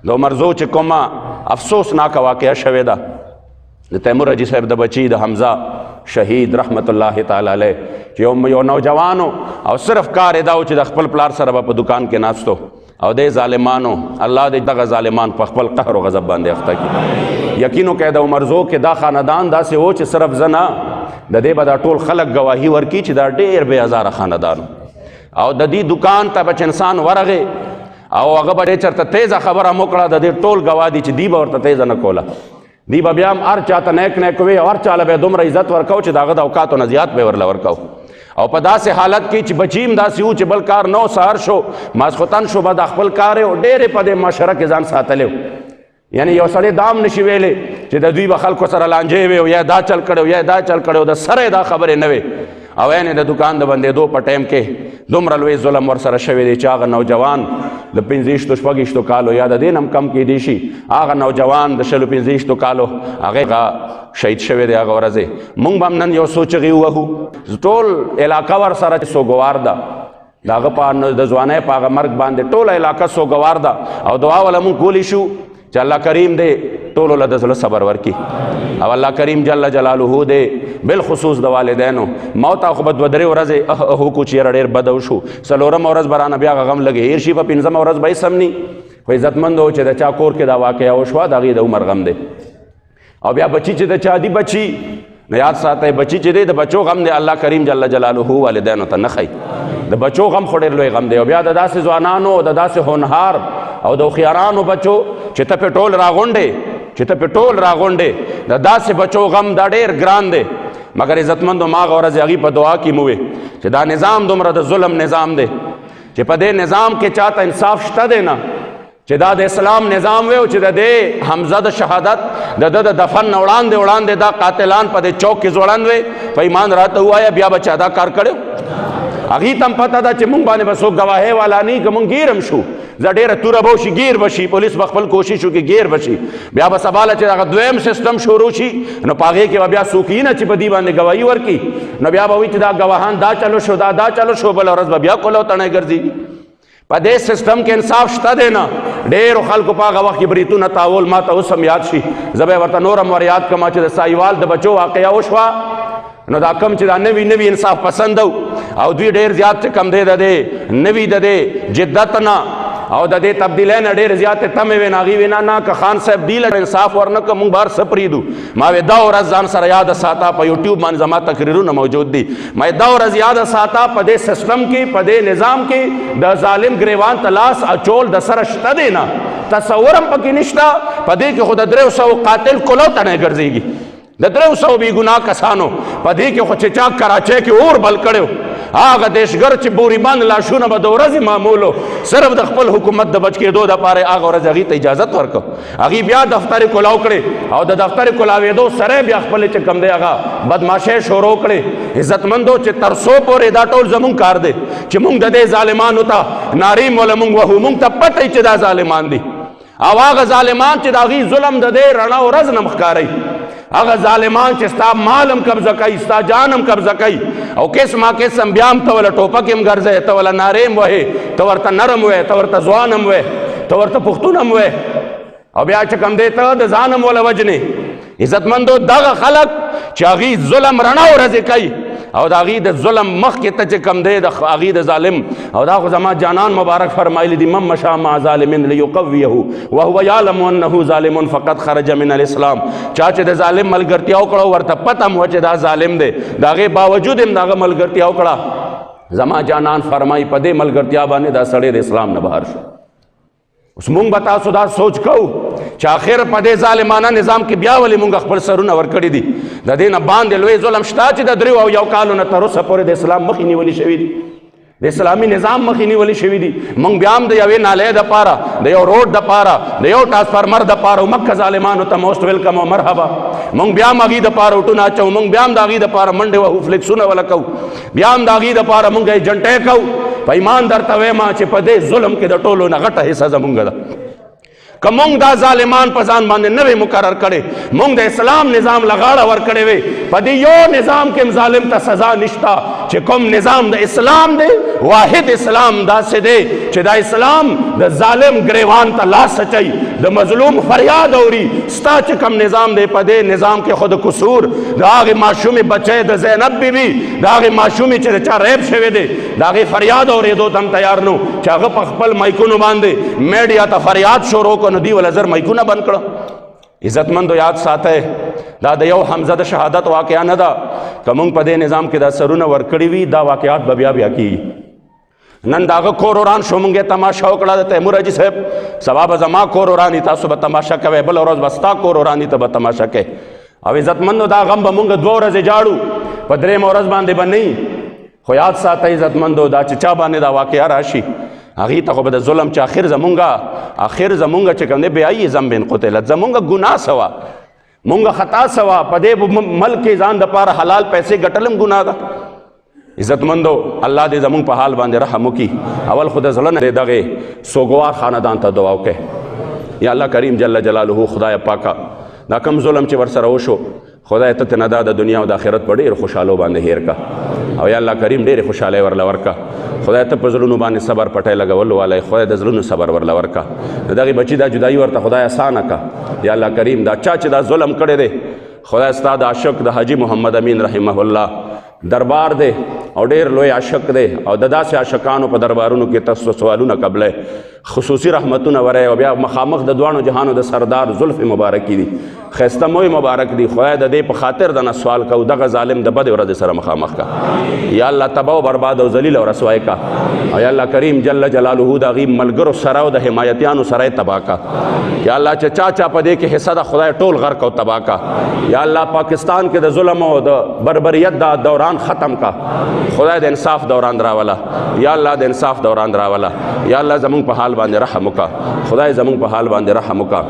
د عمرزو چې کومه افسوسناکه واقعه شوې ده د تیمور حاجي صاحب د بچي د حمزه شهید رحمت الله تعالی علیه چې یو نوجوانو او صرف کار یې دا و چې د خپل پلار سره به په دکان کې ناستو او د ظالمانو الله دې دغه ظالمان په خپل قهر او غضب باندې اخته کړي. یقینو کې د عمرزو کې دا خاندان داسې و چې صرف زه نه د دې به دا ټول خلک ګواهي ورکړي چې دا ډېر بې هزاره خاندان او د دې دکان ته به چې انسان ورغې او هغه به ډېر چېرته تیزه خبره هم وکړه د دې ټول ګواه دي چې دی به ورته تیزه نه کوله دی به بیا هم هر چاته نیک نیک وی او هر چاله به دومره عزت ورکو چې د هغه د اوقاتو نه زیات به ورله ورکو او په داسې حالت کې چې بچي هم داسې و چې بل کار نو سهار شو ماسخوتن شو به د خپل کار او ډېرې په دې معاشره کې ځان ساتلی یعنی یو سړی دام نشي ویلی چې د دوی به خلکو سره لانجې وي او یا دا چل کړی یا دا چل کړی د سره دا خبرې نه وي او یعنې د دکان د بندېدو په ټایم کې دومره لوی ظلم ورسره شوی دی چې هغه نوجوان د 15 شپږ کالو یا د دې نه هم کم کیدی شي هغه نوجوان د 15 کالو هغه شهید شوی دی هغه ورځې موږ به هم نن یو څو چغې ووهو ټول علاقه ورسره سوګوار ده د هغه په د ځوانۍ په هغه مرګ باندې ټوله علاقه سوګوار ده او دعا وله موږ کولی شو چې الله کریم دې ټولو له د زړه صبر ورکړي او الله کریم جل جلاله دې بالخصوص د والدینو موت خو به 2-3 ورځې هوکو چې یاره ډېر بد وشو څلورمه ورځ به رانه بیا هغه غم لګې هیر شي په 5مه ورځ به یې سم ني خو عزتمند و چې د چا کور کې دا واقعه وشوه د هغې د عمر غم دی او بیا بچي چې د چا دي بچي نو یاد ساتئ بچي چې دی د بچو غم دی الله کریم جل جلاله والدینو ته نه ښایي د بچو غم خو ډېر لوی غم دی او بیا د داسې ځوانانو او د داسې هونهار او د هوښیارانو بچو چې ته پې ټول راغونډې د داسې بچو غم دا ډېر ګران دی مګر عزتمندو ما هغه ورځې هغې په دعا کې مو وې چې دا نظام دومره د ظلم نظام دی چې په دې نظام کې چاته انصاف شته دی نه چې دا د اسلام نظام وی او چې د دې حمزه د شهادت د دفن نه وړاندې دا قاتلان په دې چوک کې ځوړند وی په ایمان راته ووایه بیا به چا دا کار کړی هغې ته هم پته ده چې مونږ باندې به څوک ګواهۍ والا نه که مونږ ګیر هم شو زه ډېره توره به وشي ګیر به شي پولیس به خپل کوشش وکړي ګیر به شي بیا به سبا له چې هغه دویم سیسټم شروع شي نو په هغې کې به بیا څوک نه چې په دې باندې ګواهي ورکړي نو بیا به وایي چې دا ګواهان دا چلو شو دا چلو شو بله ورځ به بیا کولو تڼۍ ګرځېږي په دې سیسټم کې انصاف شته دی نه ډېرو خلکو په هغه وخت کې بریتونه تاول ما ته اوس هم یاد شي زه به یې ورته نور هم ور یاد کړم چې د سایوال د بچو واقعه وشوه نو دا کم چې دا نوي انصاف پسند او دوی ډېر زیات چې کم دی د دې نوي د دې جدت نه او د دې تبدیلی نه ډېر زیاتې تمې وې نه هغې وې نه که خان صاحب دی له انصاف ورنه که مونږ به هر څه پرېږدو ما وې دا ورځ ځان سره یاده ساته په یوټیوب باندې زما تقریرونه موجود دي ما دا ورځ یاده ساته په دې سسټم کې په دې نظام کې د ظالم ګریوان ته لاس اچول د سره شته دی نه تصور هم پکې نشته په دې کې خو د 300 قاتل کولو تڼۍ ګرځېږي د 300 بې ګناه کسانو په دې کې خو چې چا کراچۍ کې اور بل کړی هغه دیشګر چې بوریبان لاشونه به د ورځې معمولو صرف د خپل حکومت د بچ کېدو دپاره هغه ورځ هغې ته اجازت ورکړه هغې بیا دفتر کلاو کړې او د دفتر کلاوېدو سره بیا خپلې چې کوم دی هغه بدماشۍ شروع کړې عزتمندو چې تر څو پورې دا ټول زمونږ کار دی چې مونږ د دې ظالمانو ته نارې موله مونږ وهو مونږ ته پته چې دا ظالمان دي او هغه ظالمان چې د هغې ظلم د دې رڼا ورځ نه ښکاروي هغه ظالمان چې ستا مال هم قبضه کوي ستا جان هم قبضه کوي او قسمه قسم بیا هم ته وله ټوپک هم ګرځوې ته وله نارې هم وهې ته ورته نرم وې ته ورته ځوان هم وې ته ورته پښتون هم وې او بیا چې کوم دی ته د ځان هم وله وجنې عزتمندو دغه خلک چې هغې ظلم رڼا ورځې کوي او د هغې د ظلم مخکې ته چې کوم دی د هغې د ظالم او دا خو زما جانان مبارک فرمایلی دي من مشا مع ظالم لیقویه وهو یعلم انه ظالم فقط خرج من الاسلام چا چې د ظالم ملګرتیا وکړه ورته پته هم وه چې دا ظالم دی د هغې باوجود هم د هغه ملګرتیا وکړه زما جانان فرمایي په دې ملګرتیا باندې دا سړی د اسلام نه بهر شو اوس مونږ به تاسو دا سوچ کوو چې آخر په دې ظالمانه نظام کې بیا ولې مونږ خپل سرونه ورکړي دي د دې نه باندې لوی ظلم شته چې د 3 او 1 کالو نه تر اوسه پورې د اسلام مخې نیولي شوي دي د اسلامي نظام مخې نیولي شوي دي مونږ بیا هم د یوې نالۍ دپاره د یو روډ دپاره د یو ټرانسفارمر دپاره مکه ظالمانو ته موسټ ویلکم او مرحبا مونږ بیا هم هغې دپاره وټونه اچوو مونږ بیا هم د هغې دپاره منډې وهو فلیکسونه وله کوو بیا هم د هغې دپاره مونږ ایجنټۍ کوو په ایمان درته وایم چې په دې ظلم کې د ټولو نه غټه حصه زمونږ ده که مونږ دا ظالمان په ځان باندې نه وی مقرر کړی مونږ د اسلام نظام له غاړه ورکړی وی په دې یو نظام کې ظالم ته سزا نشته چې کوم نظام د اسلام دی واحد اسلام داسې دی چې دا اسلام د ظالم گریوان ته لاس اچوي د مظلوم فریاد اوري ستا چې کوم نظام دی په دې نظام کې خود قصور د هغې ماشومې بچی د زینب بیبي د هغې ماشومې چې د چا ریب شوی دی د هغې فریاد اورېدو ته هم تیار نو چې هغه په خپل مایکونو باندې میډیا ته فریاد شروع کړو نو دوی وله زر مایکونه بند کړه عزتمندو یاد ساتئ دا د یو حمزه د شهادت واقعه نه ده که موږ په دې نظام کې دا سرونه ورکړي وي دا واقعات به بیا کېږي نن د هغه کور وران شو موږ یې تماشه وکړه د تیمور حاجي صاحب سبا به زما کور وراني تاسو به تماشه کوئ بله ورځ به ستا کور وراني ته به تماشه کوئ او عزتمندو دا غم به موږ 2 ورځې جاړو په درېیمه ورځ باندې به نه خو یاد ساتئ عزتمندو دا چې چا باندې دا واقعه راشي هغې ته خو به د ظلم چې آخر زمونږ چې کوم دی بې ای ذنب قتلت زمونږ ګناه سوه مونږ خطا سوا په دې ملک کې ځان دپاره حلال پیسې ګټل هم ګناه ده عزتمندو الله دې زمونږ په حال باندې رحم وکړي اول خو د زړه نه دغې سوګوار خاندان ته دعا وکړئ یا الله کریم جل جلاله خدای پاکه دا کم ظلم چې ورسره وشو خدای ته نه دا د دنیا او د آخرت په ډېر خوشحالو باندې هیر کا او یا الله کریم ډېرې خوشحالۍ ورله ورکه خدای ته په زړونو باندې صبر پټی لګول والی خدای د زړونو صبر ورله ورکه د دغې بچي دا جدایي ورته خدای اسانه کا یا الله کریم دا چا چې دا ظلم کړی دی خدای ستا د عاشق د حاجي محمد امین رحمه الله دربار دی او ډېر لوی عاشق دی او د داسې عاشقانو په دربارونو کې تاسو سوالونه قبلی خصوصي رحمتونه وری او بیا مخامخ د دواړو جهانو د سردار زلف مبارکي دي ښایسته موی مبارک دي خدای د دې په خاطر د نه سوال کو دغه ظالم د بدې ورځې سره مخامخ کا یا الله تباه او برباد او ذلیل او رسوای کا او یا الله کریم جل جلاله د هغې ملګرو سره او د حمایتیانو سره یې تباه کا یا الله چې چا په دې کې حصه ده خدای ټول غرق او تباه کا یا الله پاکستان کې د ظلم او د بربریت دا دوران ختم کا خدای د انصاف دوران راوله یا الله د انصاف دوران راوله یا الله زمونږ په حال باندې رحم وکړه خدای زمونږ په حال باندې رحم وکړه